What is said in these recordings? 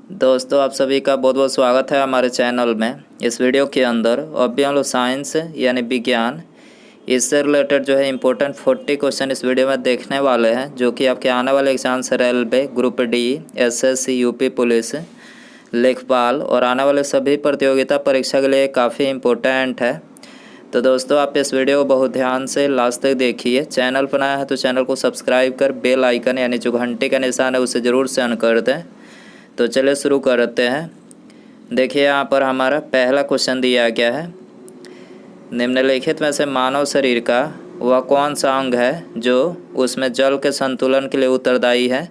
दोस्तों आप सभी का बहुत बहुत स्वागत है हमारे चैनल में। इस वीडियो के अंदर अभी हम लोग साइंस यानी विज्ञान इससे रिलेटेड जो है इम्पोर्टेंट 40 क्वेश्चन इस वीडियो में देखने वाले हैं, जो कि आपके आने वाले एग्जाम से railway group D, SSC, UP police, लेखपाल और आने वाले सभी प्रतियोगिता परीक्षा के लिए काफ़ी इम्पोर्टेंट है। तो दोस्तों आप इस वीडियो को बहुत ध्यान से लास्ट तक देखिए। चैनल पर नया है तो चैनल को सब्सक्राइब कर बेल आइकन यानी जो घंटे का निशान है उसे ज़रूर से ऑन कर दें। तो चलिए शुरू करते हैं। देखिए यहाँ पर हमारा पहला क्वेश्चन दिया गया है, निम्नलिखित में से मानव शरीर का वह कौन सा अंग है जो उसमें जल के संतुलन के लिए उत्तरदायी है।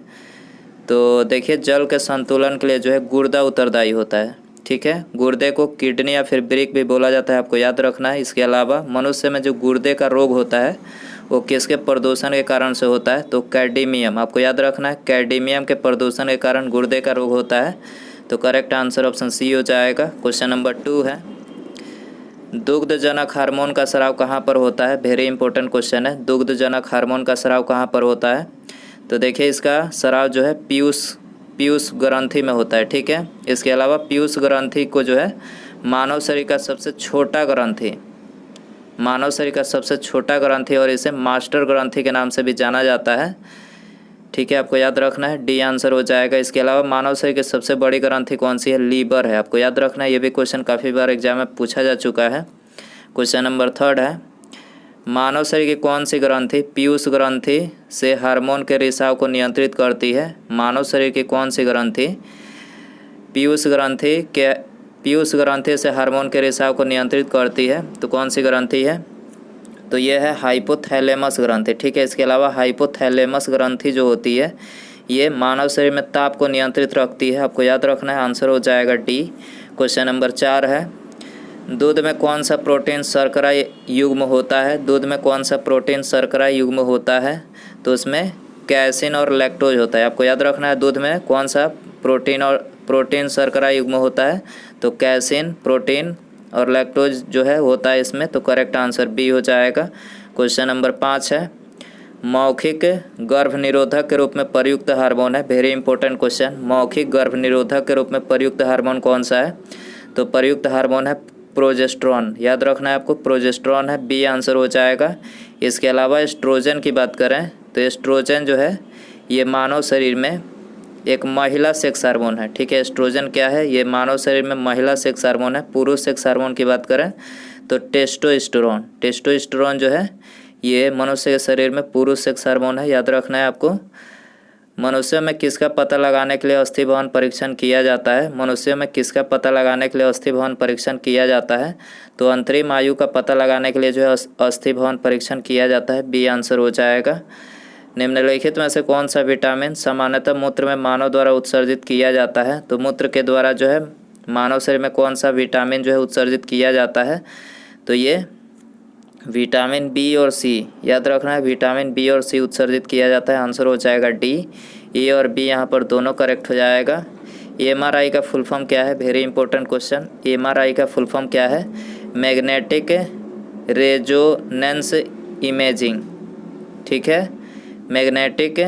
तो देखिए जल के संतुलन के लिए जो है गुर्दा उत्तरदायी होता है। ठीक है, गुर्दे को किडनी या फिर ब्रिक भी बोला जाता है, आपको याद रखना है। इसके अलावा मनुष्य में जो गुर्दे का रोग होता है वो किसके प्रदूषण के कारण से होता है, तो कैडमियम, आपको याद रखना है। कैडमियम के प्रदूषण के कारण गुर्दे का रोग होता है। तो करेक्ट आंसर ऑप्शन सी हो जाएगा। क्वेश्चन नंबर 2 है, दुग्धजनक हार्मोन का स्राव कहाँ पर होता है। वेरी इंपॉर्टेंट क्वेश्चन है, दुग्धजनक हार्मोन का स्राव कहाँ पर होता है। तो देखिए इसका स्राव जो है पीयूष ग्रंथि में होता है। ठीक है, इसके अलावा पीयूष ग्रंथि को जो है मानव शरीर का सबसे छोटा ग्रंथि और इसे मास्टर ग्रंथि के नाम से भी जाना जाता है। ठीक है, आपको याद रखना है, डी आंसर हो जाएगा। इसके अलावा मानव शरीर की सबसे बड़ी ग्रंथि कौन सी है, लीवर है, आपको याद रखना है। ये भी क्वेश्चन काफ़ी बार एग्जाम में पूछा जा चुका है। क्वेश्चन नंबर 3 है, मानव शरीर की कौन सी ग्रंथि पीयूष ग्रंथि से हार्मोन के रिसाव को नियंत्रित करती है। मानव शरीर की कौन सी ग्रंथि पीयूष ग्रंथि से हार्मोन के रिसाव को नियंत्रित करती है, तो कौन सी ग्रंथि है, तो ये है हाइपोथैलेमस ग्रंथि। ठीक है, इसके अलावा हाइपोथैलेमस ग्रंथि जो होती है ये मानव शरीर में ताप को नियंत्रित रखती है, आपको याद रखना है। आंसर हो जाएगा डी। क्वेश्चन नंबर 4 है, दूध में कौन सा प्रोटीन शर्करा युग्म होता है। दूध में कौन सा प्रोटीन शर्करा युग्म होता है, तो उसमें कैसिन और लैक्टोज होता है, आपको याद रखना है। दूध में कौन सा प्रोटीन शर्करा युग्म होता है, तो कैसिन, प्रोटीन और लैक्टोज जो है होता है इसमें। तो करेक्ट आंसर बी हो जाएगा। क्वेश्चन नंबर 5 है, मौखिक गर्भ निरोधक के रूप में प्रयुक्त हार्मोन है। वेरी इंपॉर्टेंट क्वेश्चन, मौखिक गर्भ निरोधक के रूप में प्रयुक्त हार्मोन कौन सा है, तो प्रयुक्त हार्मोन है प्रोजेस्टेरॉन, याद रखना है आपको, प्रोजेस्टेरॉन है, बी आंसर हो जाएगा। इसके अलावा एस्ट्रोजन की बात करें तो एस्ट्रोजन जो है ये मानव शरीर में एक महिला सेक्स हार्मोन है। ठीक है, एस्ट्रोजन क्या है, ये मानव शरीर में महिला सेक्स हार्मोन है। पुरुष सेक्स हार्मोन की बात करें तो टेस्टोस्टेरोन जो है ये मनुष्य के शरीर में पुरुष सेक्स हार्मोन है, याद रखना है आपको। मनुष्यों में किसका पता लगाने के लिए अस्थि भवन परीक्षण किया जाता है। मनुष्यों में किसका पता लगाने के लिए अस्थि भवन परीक्षण किया जाता है, तो अंतरिम आयु का पता लगाने के लिए जो है अस्थि भवन परीक्षण किया जाता है, बी आंसर हो जाएगा। निम्नलिखित में से कौन सा विटामिन सामान्यतः मूत्र में मानव द्वारा उत्सर्जित किया जाता है। तो मूत्र के द्वारा जो है मानव शरीर में कौन सा विटामिन जो है उत्सर्जित किया जाता है, तो ये विटामिन बी और सी, याद रखना है, विटामिन बी और सी उत्सर्जित किया जाता है। आंसर हो जाएगा डी। ए और बी यहाँ पर दोनों करेक्ट हो जाएगा। एमआरआई का फुल फॉर्म क्या है, वेरी इंपॉर्टेंट क्वेश्चन, एमआरआई का फुल फॉर्म क्या है, मैग्नेटिक रेजोनेंस इमेजिंग। ठीक है, मैग्नेटिक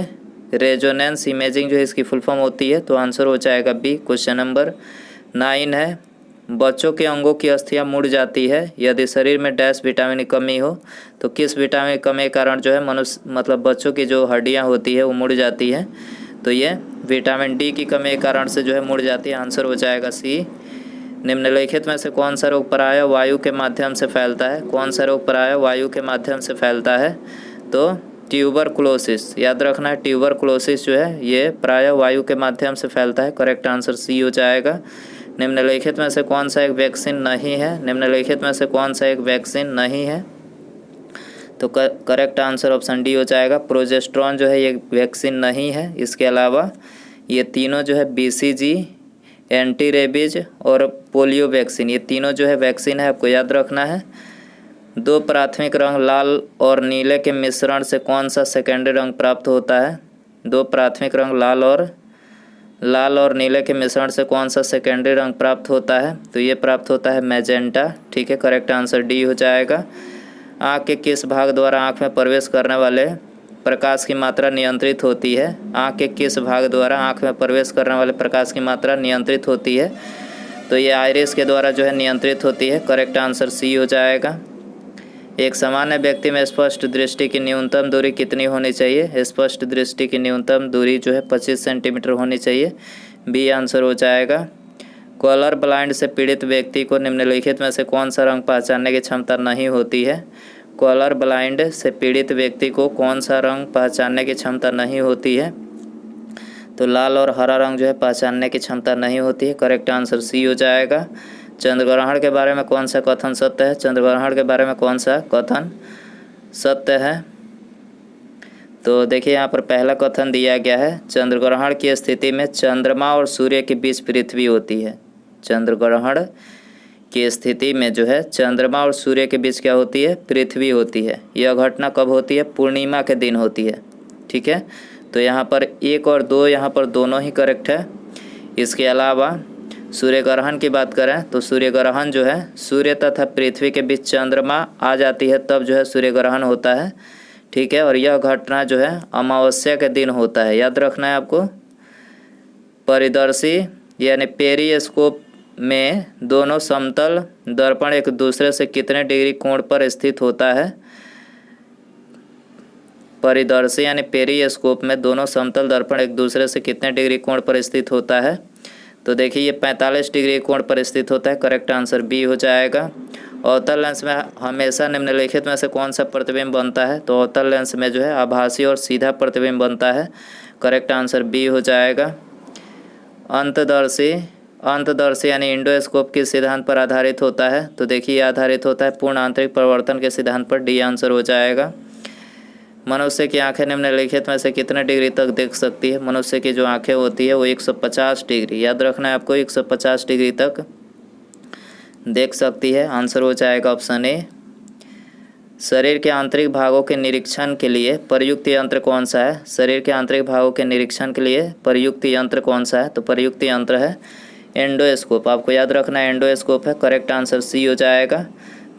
रेजोनेंस इमेजिंग जो है इसकी फुल फॉर्म होती है, तो आंसर हो जाएगा बी। क्वेश्चन नंबर 9 है, बच्चों के अंगों की अस्थियां मुड़ जाती है यदि शरीर में डैश विटामिन की कमी हो। तो किस विटामिन की कमी के कारण जो है बच्चों की जो हड्डियां होती है वो मुड़ जाती है, तो ये विटामिन डी की कमी के कारण से जो है मुड़ जाती है। आंसर हो जाएगा सी। निम्नलिखित में से कौन सा रोग प्रायः वायु के माध्यम से फैलता है। कौन सा रोग प्रायः वायु के माध्यम से फैलता है, तो ट्यूबरकुलोसिस, याद रखना है, ट्यूबरकुलोसिस जो है ये प्रायः वायु के माध्यम से फैलता है। करेक्ट आंसर सी हो जाएगा। निम्नलिखित में से कौन सा एक वैक्सीन नहीं है। निम्नलिखित में से कौन सा एक वैक्सीन नहीं है, तो करेक्ट आंसर ऑप्शन डी हो जाएगा। प्रोजेस्टेरॉन जो है ये वैक्सीन नहीं है। इसके अलावा ये तीनों जो है बीसीजी, एंटी रेबीज और पोलियो वैक्सीन, ये तीनों जो है वैक्सीन है, आपको याद रखना है। 2 प्राथमिक रंग लाल और नीले के मिश्रण से कौन सा सेकेंडरी रंग प्राप्त होता है। 2 प्राथमिक रंग लाल और नीले के मिश्रण से कौन सा सेकेंडरी रंग प्राप्त होता है, तो ये प्राप्त होता है मैजेंटा। ठीक है, करेक्ट आंसर डी हो जाएगा। आँख के किस भाग द्वारा आँख में प्रवेश करने वाले प्रकाश की मात्रा नियंत्रित होती है? आँख के किस भाग द्वारा आँख में प्रवेश करने वाले प्रकाश की मात्रा नियंत्रित होती है? तो ये आइरिस के द्वारा जो है नियंत्रित होती है। करेक्ट आंसर सी हो जाएगा। एक सामान्य व्यक्ति में स्पष्ट दृष्टि की न्यूनतम दूरी कितनी होनी चाहिए? स्पष्ट दृष्टि की न्यूनतम दूरी जो है 25 सेंटीमीटर होनी चाहिए। बी आंसर हो जाएगा। कलर ब्लाइंड से पीड़ित व्यक्ति को निम्नलिखित में से कौन सा रंग पहचानने की क्षमता नहीं होती है? कलर ब्लाइंड से पीड़ित व्यक्ति को कौन सा रंग पहचानने की क्षमता नहीं होती है? तो लाल और हरा रंग जो है पहचानने की क्षमता नहीं होती है। करेक्ट आंसर सी हो जाएगा। चंद्रग्रहण के बारे में कौन सा कथन सत्य है? चंद्रग्रहण के बारे में कौन सा कथन सत्य है? तो देखिए यहाँ पर पहला कथन दिया गया है, चंद्रग्रहण की स्थिति में चंद्रमा और सूर्य के बीच पृथ्वी होती है। चंद्रग्रहण की स्थिति में जो है चंद्रमा और सूर्य के बीच क्या होती है? पृथ्वी होती है। यह घटना कब होती है? पूर्णिमा के दिन होती है। ठीक है, तो यहाँ पर 1 और 2 यहाँ पर दोनों ही करेक्ट है। इसके अलावा सूर्य ग्रहण की बात करें तो सूर्य ग्रहण जो है सूर्य तथा पृथ्वी के बीच चंद्रमा आ जाती है तब जो है सूर्य ग्रहण होता है। ठीक है, और यह घटना जो है अमावस्या के दिन होता है। याद रखना है आपको। परिदर्शी यानी पेरिस्कोप में दोनों समतल दर्पण एक दूसरे से कितने डिग्री कोण पर स्थित होता है? परिदर्शी यानी पेरिस्कोप में दोनों समतल दर्पण एक दूसरे से कितने डिग्री कोण पर स्थित होता है? तो देखिए ये 45 डिग्री कोण पर स्थित होता है। करेक्ट आंसर बी हो जाएगा। अवतल लेंस में हमेशा निम्नलिखित में से कौन सा प्रतिबिंब बनता है? तो अवतल लेंस में जो है आभासी और सीधा प्रतिबिंब बनता है। करेक्ट आंसर बी हो जाएगा। अंतदर्शी यानी इंडोस्कोप किस सिद्धांत पर आधारित होता है? तो देखिए आधारित होता है पूर्ण आंतरिक परिवर्तन के सिद्धांत पर। डी आंसर हो जाएगा। मनुष्य की आंखें निम्नलिखित में से कितने डिग्री तक देख सकती है? मनुष्य की जो आंखें होती है वो 150 डिग्री, याद रखना है आपको, 150 डिग्री तक देख सकती है। आंसर हो जाएगा ऑप्शन ए। शरीर के आंतरिक भागों के निरीक्षण के लिए प्रयुक्त यंत्र कौन सा है? शरीर के आंतरिक भागों के निरीक्षण के लिए प्रयुक्त यंत्र कौन सा है? तो प्रयुक्त यंत्र है एंडोस्कोप। आपको याद रखना है एंडोस्कोप है। करेक्ट आंसर सी हो जाएगा।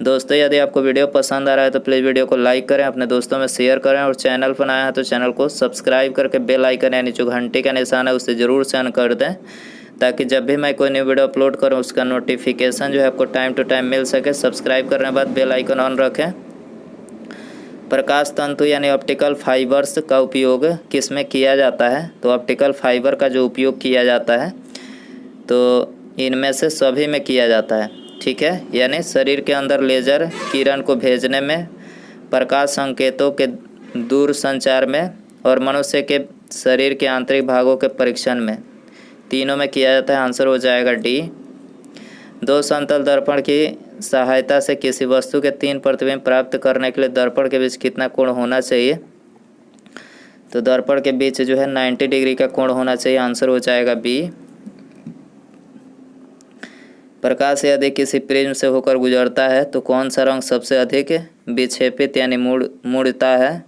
दोस्तों यदि आपको वीडियो पसंद आ रहा है तो प्लीज़ वीडियो को लाइक करें, अपने दोस्तों में शेयर करें और चैनल पर आए हैं तो चैनल को सब्सक्राइब करके बेल आइकन यानी जो घंटे का निशान है उसे ज़रूर से ऑन कर दें, ताकि जब भी मैं कोई न्यू वीडियो अपलोड करूं उसका नोटिफिकेशन जो है आपको टाइम टू टाइम मिल सके। सब्सक्राइब करने के बाद बेल आइकन ऑन रखें। प्रकाश तंतु यानी ऑप्टिकल फाइबर्स का उपयोग किस में किया जाता है? तो ऑप्टिकल फाइबर का जो उपयोग किया जाता है तो इनमें से सभी में किया जाता है। ठीक है, यानी शरीर के अंदर लेज़र किरण को भेजने में, प्रकाश संकेतों के दूर संचार में और मनुष्य के शरीर के आंतरिक भागों के परीक्षण में, तीनों में किया जाता है। आंसर हो जाएगा डी। 2 समतल दर्पण की सहायता से किसी वस्तु के 3 प्रतिबिंब प्राप्त करने के लिए दर्पण के बीच कितना कोण होना चाहिए? तो दर्पण के बीच जो है 90 डिग्री का कोण होना चाहिए। आंसर हो जाएगा बी। प्रकाश यदि किसी प्रिज्म से होकर गुजरता है तो कौन सा रंग सबसे अधिक विक्षेपित यानी मुड़ता है?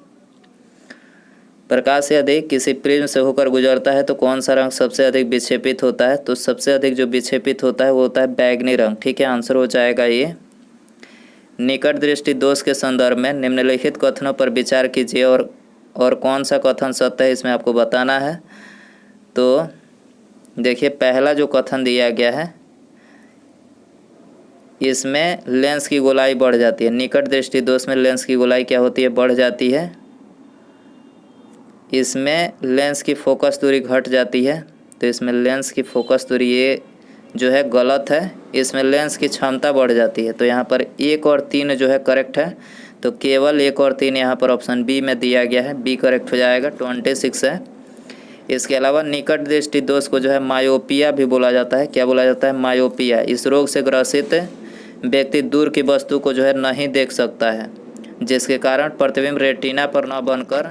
प्रकाश यदि किसी प्रिज्म से होकर गुजरता है तो कौन सा रंग सबसे अधिक विक्षेपित होता है? तो सबसे अधिक जो विक्षेपित होता है वो होता है बैगनी रंग। ठीक है, आंसर हो जाएगा ये। निकट दृष्टि दोष के संदर्भ में निम्नलिखित कथनों पर विचार कीजिए और कौन सा कथन सत्य है इसमें आपको बताना है। तो देखिए पहला जो कथन दिया गया है इसमें लेंस की गोलाई बढ़ जाती है। निकट दृष्टि दोष में लेंस की गोलाई क्या होती है? बढ़ जाती है। इसमें लेंस की फोकस दूरी घट जाती है। तो इसमें लेंस की फोकस दूरी ये जो है गलत है। इसमें लेंस की क्षमता बढ़ जाती है। तो यहाँ पर 1 और 3 जो है करेक्ट है। तो केवल 1 और 3 यहाँ पर ऑप्शन बी में दिया गया है। बी करेक्ट हो जाएगा। 26 है। इसके अलावा निकट दृष्टि दोष को जो है मायोपिया भी बोला जाता है। क्या बोला जाता है? मायोपिया। इस रोग से ग्रसित व्यक्ति दूर की वस्तु को जो है नहीं देख सकता है, जिसके कारण प्रतिबिंब रेटिना पर न बनकर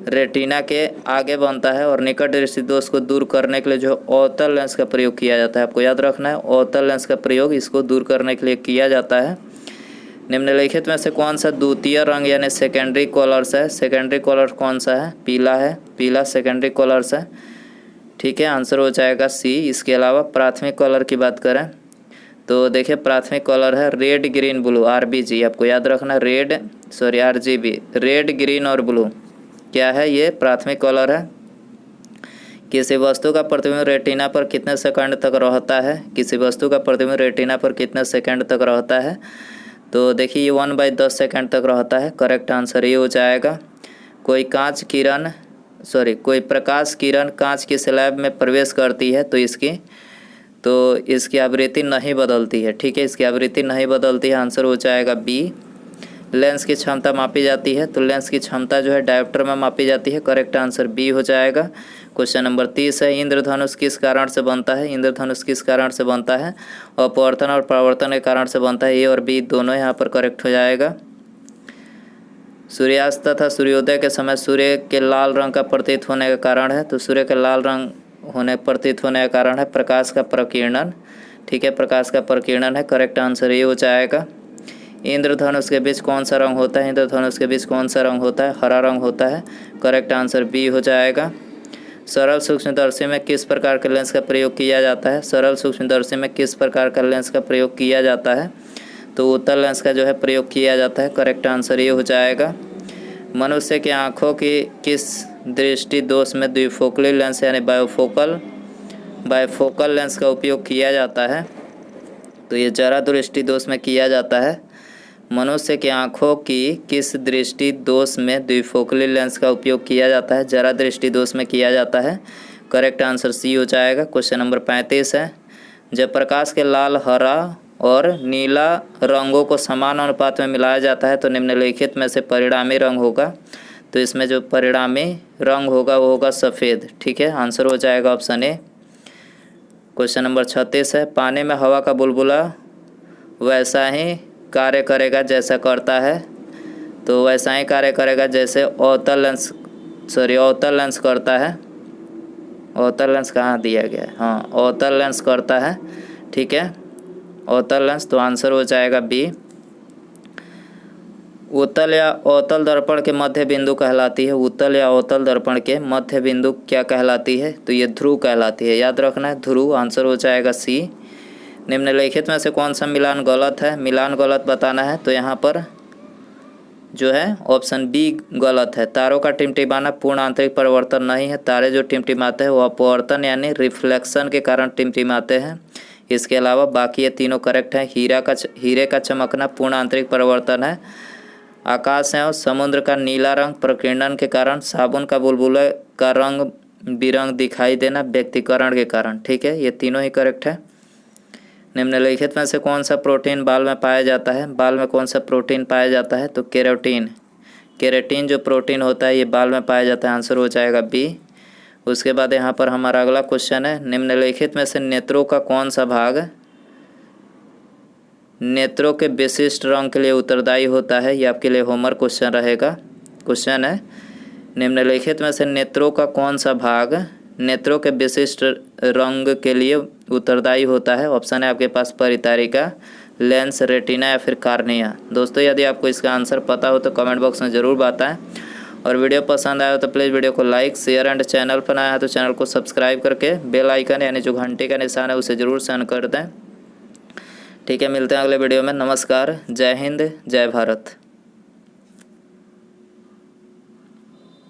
रेटिना के आगे बनता है और निकट दृष्टि दोष को दूर करने के लिए जो अवतल लेंस का प्रयोग किया जाता है। आपको याद रखना है अवतल लेंस का प्रयोग इसको दूर करने के लिए किया जाता है। निम्नलिखित में से कौन सा द्वितीय रंग यानी सेकेंडरी कलर्स है? सेकेंडरी कलर कौन सा है? पीला है। पीला सेकेंडरी कलर्स है। ठीक है, आंसर हो जाएगा सी। इसके अलावा प्राथमिक कलर की बात करें तो देखिए प्राथमिक कलर है रेड ग्रीन ब्लू, RBG। आपको याद रखना RGB, रेड ग्रीन और ब्लू क्या है ये? प्राथमिक कलर है। किसी वस्तु का प्रतिबिंब रेटिना पर कितने सेकंड तक रहता है? किसी वस्तु का प्रतिबिंब रेटिना पर कितने सेकंड तक रहता है? तो देखिए ये 1/10 सेकंड तक रहता है। करेक्ट आंसर ये हो जाएगा। कोई प्रकाश किरण कांच की स्लैब में प्रवेश करती है तो इसकी आवृत्ति नहीं बदलती है। ठीक है, इसकी आवृत्ति नहीं बदलती है। आंसर हो जाएगा बी। लेंस की क्षमता मापी जाती है तो लेंस की क्षमता जो है डायोप्टर में मापी जाती है। करेक्ट आंसर बी हो जाएगा। क्वेश्चन नंबर 30 है, इंद्रधनुष किस कारण से बनता है? इंद्रधनुष किस कारण से बनता है? अपवर्तन और परावर्तन के कारण से बनता है। ए और बी दोनों यहाँ पर करेक्ट हो जाएगा। सूर्यास्त तथा सूर्योदय के समय सूर्य के लाल रंग का प्रतीत होने का कारण है। तो सूर्य के लाल रंग प्रतीत होने का कारण है प्रकाश का प्रकीर्णन। ठीक है, प्रकाश का प्रकीर्णन है। करेक्ट आंसर ये हो जाएगा। इंद्रधनुष के बीच कौन सा रंग होता है? इंद्रधनुष के बीच कौन सा रंग होता है? हरा रंग होता है। करेक्ट आंसर बी हो जाएगा। सरल सूक्ष्मदर्शी में किस प्रकार के लेंस का प्रयोग किया जाता है? सरल सूक्ष्मदर्शी में किस प्रकार का लेंस का प्रयोग किया जाता है? तो उत्तल लेंस का जो है प्रयोग किया जाता है। करेक्ट आंसर ये हो जाएगा। मनुष्य की आँखों की किस दृष्टि दोष में द्विफोकली लेंस यानी बायफोकल लेंस का उपयोग किया जाता है? तो ये जरा दृष्टि दोष में किया जाता है। मनुष्य की आँखों की किस दृष्टि दोष में द्विफोकली लेंस का उपयोग किया जाता है? जरा दृष्टि दोष में किया जाता है। करेक्ट आंसर सी हो जाएगा। क्वेश्चन नंबर 35 है, जब प्रकाश के लाल, हरा और नीला रंगों को समान अनुपात में मिलाया जाता है तो निम्नलिखित में से परिणामी रंग होगा। तो इसमें जो परिणामी रंग होगा वो होगा सफ़ेद। ठीक है, आंसर हो जाएगा ऑप्शन ए। क्वेश्चन नंबर 36 है, पानी में हवा का बुलबुला वैसा ही कार्य करेगा जैसा करता है। तो वैसा ही कार्य करेगा जैसे अवतल लेंस करता है। अवतल लेंस कहाँ दिया गया है? हाँ, अवतल लेंस करता है। ठीक है, अवतल लेंस। तो आंसर हो जाएगा बी। उत्तल या अवतल दर्पण के मध्य बिंदु कहलाती है। उत्तल या अवतल दर्पण के मध्य बिंदु क्या कहलाती है? तो ये ध्रुव कहलाती है। याद रखना है, ध्रुव। आंसर हो जाएगा सी। निम्नलिखित में से कौन सा मिलान गलत है? मिलान गलत बताना है तो यहाँ पर जो है ऑप्शन बी गलत है। तारों का टिमटिमाना पूर्ण आंतरिक परिवर्तन नहीं है। तारे जो टिमटिमाते हैं वो अपवर्तन यानी रिफ्लेक्शन के कारण टिमटिमाते हैं। इसके अलावा बाकी ये तीनों करेक्ट हैं। हीरे का चमकना पूर्ण आंतरिक परिवर्तन है। आकाश एवं समुद्र का नीला रंग प्रकीर्णन के कारण। साबुन का बुलबुले का रंग बिरंग दिखाई देना व्यक्तिकरण के कारण। ठीक है, ये तीनों ही करेक्ट है। निम्नलिखित में से कौन सा प्रोटीन बाल में पाया जाता है? बाल में कौन सा प्रोटीन पाया जाता है? तो केराटिन जो प्रोटीन होता है ये बाल में पाया जाता है। आंसर हो जाएगा बी। उसके बाद यहाँ पर हमारा अगला क्वेश्चन है, निम्नलिखित में से नेत्रों का कौन सा भाग नेत्रों के विशिष्ट रंग के लिए उत्तरदायी होता है? ये आपके लिए होमवर्क क्वेश्चन रहेगा। क्वेश्चन है, निम्नलिखित में से नेत्रों का कौन सा भाग नेत्रों के विशिष्ट रंग के लिए उत्तरदायी होता है? ऑप्शन है आपके पास परितारिका, लेंस, रेटिना या फिर कार्निया। दोस्तों यदि आपको इसका आंसर पता हो तो कमेंट बॉक्स में ज़रूर बताएं। और वीडियो पसंद आया हो तो प्लीज़ वीडियो को लाइक, शेयर एंड चैनल पर नया है तो चैनल को सब्सक्राइब करके बेल आइकन यानी जो घंटे का निशान है उसे ज़रूर सेंड कर दें। ठीक है, मिलते हैं अगले वीडियो में। नमस्कार, जय हिंद, जय भारत।